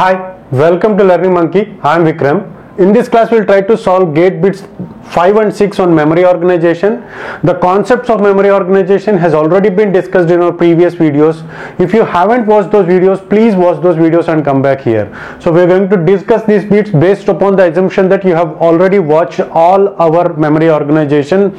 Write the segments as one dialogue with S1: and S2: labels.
S1: Hi, welcome to Learning Monkey. I am Vikram. In this class, we will try to solve gate bits 5 and 6 on memory organization. The concepts of memory organization has already been discussed in our previous videos. If you haven't watched those videos, please watch those videos and come back here. So we are going to discuss these bits based upon the assumption that you have already watched all our memory organization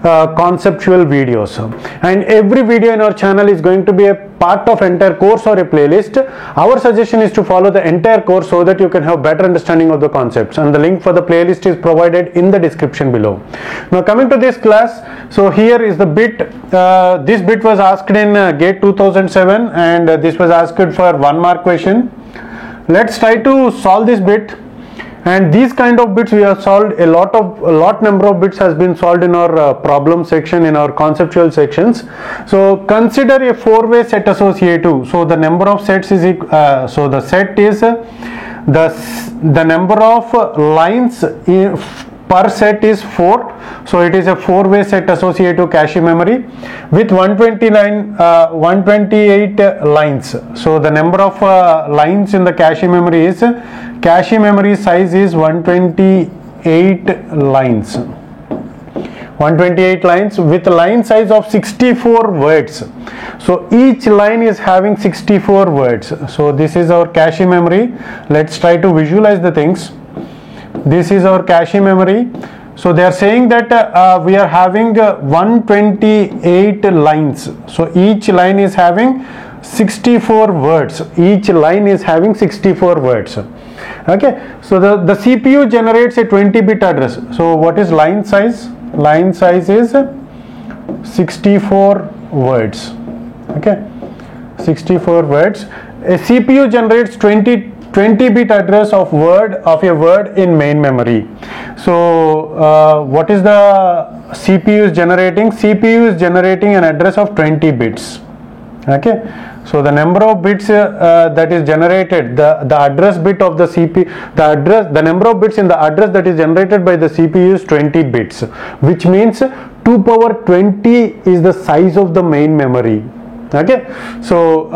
S1: conceptual videos. And every video in our channel is going to be a part of entire course or a playlist. Our suggestion is to follow the entire course so that you can have better understanding of the concepts, and the link for the playlist is provided in the description below. Now coming to this class, so here is the bit. This bit was asked in GATE 2007 and this was asked for 1 mark question. Let's try to solve this bit. And these kind of bits we have solved a lot number of bits has been solved in our problem section, in our conceptual sections. So consider a 4-way set associative. So the number of sets is so the set is the number of lines per set is 4. So it is a 4-way set associative cache memory with 128 lines. So the number of lines in the cache memory is, cache memory size is 128 lines. 128 lines with line size of 64 words. So each line is having 64 words. So this is our cache memory. Let's try to visualize the things. This is our cache memory. So they are saying that we are having 128 lines. So each line is having 64 words. Each line is having 64 words. Okay. So the CPU generates a 20-bit address. So what is line size? Line size is 64 words. Okay. 64 words. A CPU generates 20-bit address of a word in main memory. So what is the CPU is generating? CPU is generating an address of 20 bits. Okay. So the number of bits that is generated, the address bit of the CPU, the number of bits in the address that is generated by the CPU is 20 bits, which means 2 power 20 is the size of the main memory. Okay. So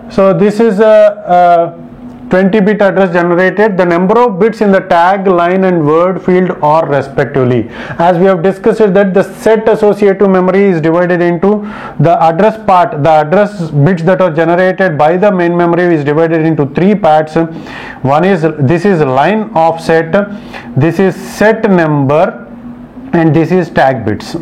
S1: so this is a 20-bit address generated. The number of bits in the tag, line and word field are respectively. As we have discussed that the set associative memory is divided into the address part. The address bits that are generated by the main memory is divided into 3 parts. One is, this is line offset, this is set number, and this is tag bits.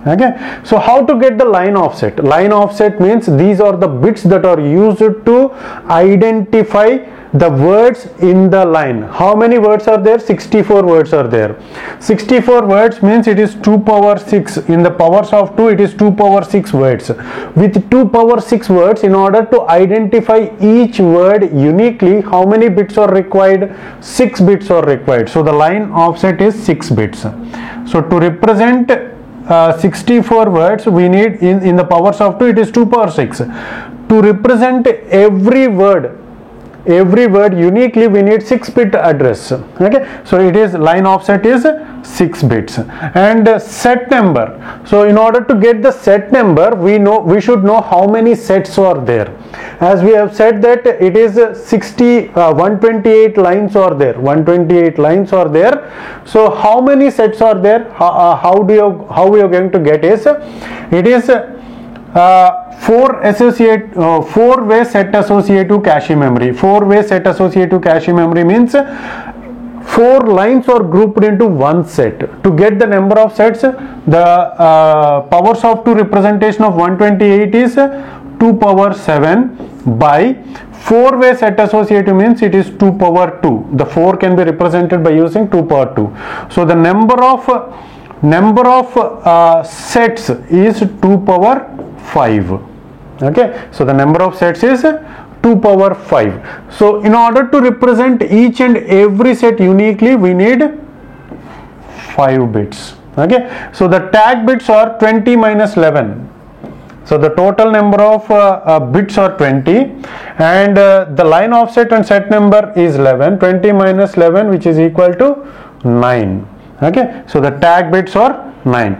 S1: Okay. So how to get the line offset? Line offset means these are the bits that are used to identify the words in the line. How many words are there? 64 words are there. 64 words means it is 2 power 6. In the powers of 2, it is 2 power 6 words. With 2 power 6 words, in order to identify each word uniquely, how many bits are required? 6 bits are required. So the line offset is 6 bits. So to represent 64 words, we need in the powers of 2, it is 2 power 6. To represent every word uniquely, we need 6-bit address. Okay. So it is, line offset is 6 bits. And set number. So in order to get the set number, we should know how many sets are there. As we have said that it is 128 lines are there. 128 lines are there. So how many sets are there? How we are going to get is, it is 4-way set associative cache memory. 4-way set associative cache memory means 4 lines are grouped into one set. To get the number of sets, the powers of 2 representation of 128 is 2 power 7 by 4-way set associative means it is 2 power 2. The 4 can be represented by using 2 power 2. So the number of sets is 2 power 5. Okay. So the number of sets is 2 power 5. So in order to represent each and every set uniquely, we need 5 bits. Okay. So the tag bits are 20 minus 11. So the total number of bits are 20, and the line offset and set number is 11. 20 minus 11, which is equal to 9. Okay. So the tag bits are 9.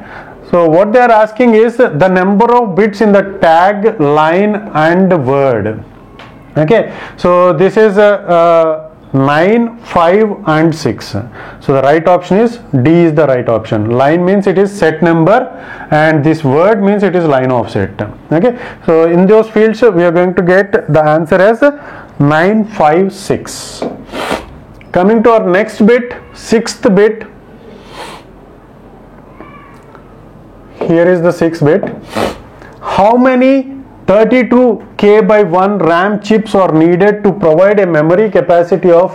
S1: So what they are asking is the number of bits in the tag, line and word. Okay, so this is 9, 5 and 6. So the right option is D is the right option. Line means it is set number and this word means it is line offset. Okay, so in those fields we are going to get the answer as 9, 5, 6. Coming to our next bit, 6th bit. Here is the 6th bit. How many 32K by 1 RAM chips are needed to provide a memory capacity of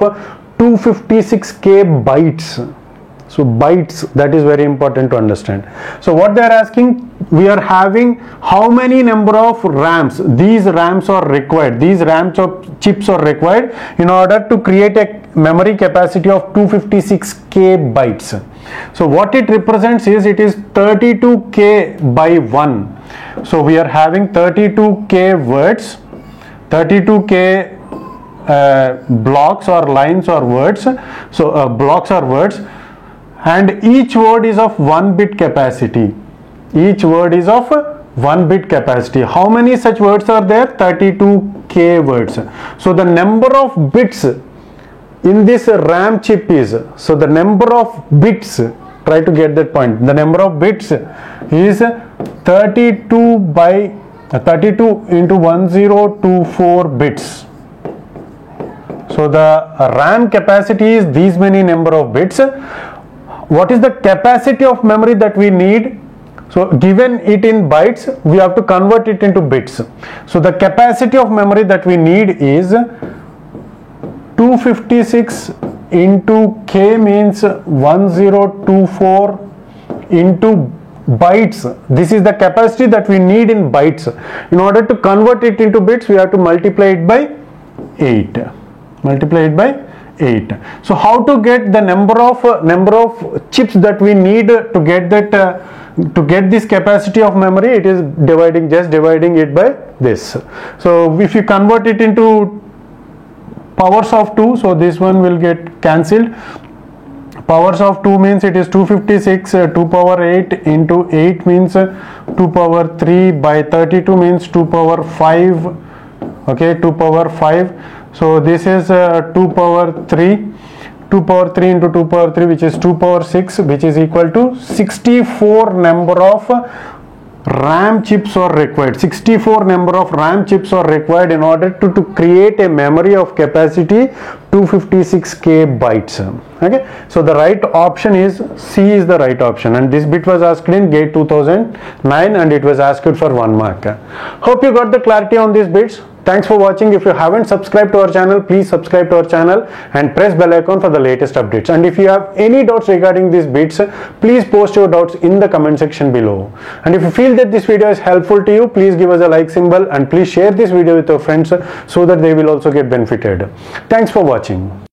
S1: 256K bytes? So bytes, that is very important to understand. So what they are asking, we are having how many number of RAMs, these RAMs are required, these RAM chips are required in order to create a memory capacity of 256K bytes. So what it represents is, it is 32K by 1. So we are having 32K words, 32K blocks or lines or words. So blocks or words, and each word is of 1 bit capacity. Each word is of 1 bit capacity. How many such words are there? 32K words. So the number of bits in this RAM chip is, so the number of bits, try to get that point, the number of bits is 32 by 32 into 1024 bits. So the RAM capacity is these many number of bits. What is the capacity of memory that we need? So given it in bytes, we have to convert it into bits. So the capacity of memory that we need is 256 into K means 1024 into bytes. This is the capacity that we need in bytes. In order to convert it into bits, we have to multiply it by 8. Multiply it by 8. So how to get the number of chips that we need to get that to get this capacity of memory? It is just dividing it by this. So if you convert it into powers of 2, so this one will get cancelled. Powers of 2 means it is 256, 2 power 8 into 8 means 2 power 3 by 32 means 2 power 5. Okay, 2 power 5. So this is 2 power 3. 2 power 3 into 2 power 3, which is 2 power 6, which is equal to 64 number of RAM chips are required. 64 number of RAM chips are required in order to create a memory of capacity 256K bytes. Okay, so the right option is C is the right option, and this bit was asked in GATE 2009 and it was asked for 1 mark. Hope you got the clarity on these bits. Thanks for watching. If you haven't subscribed to our channel, please subscribe to our channel and press bell icon for the latest updates. And if you have any doubts regarding these bits, please post your doubts in the comment section below. And if you feel that this video is helpful to you, please give us a like symbol and please share this video with your friends so that they will also get benefited. Thanks for watching.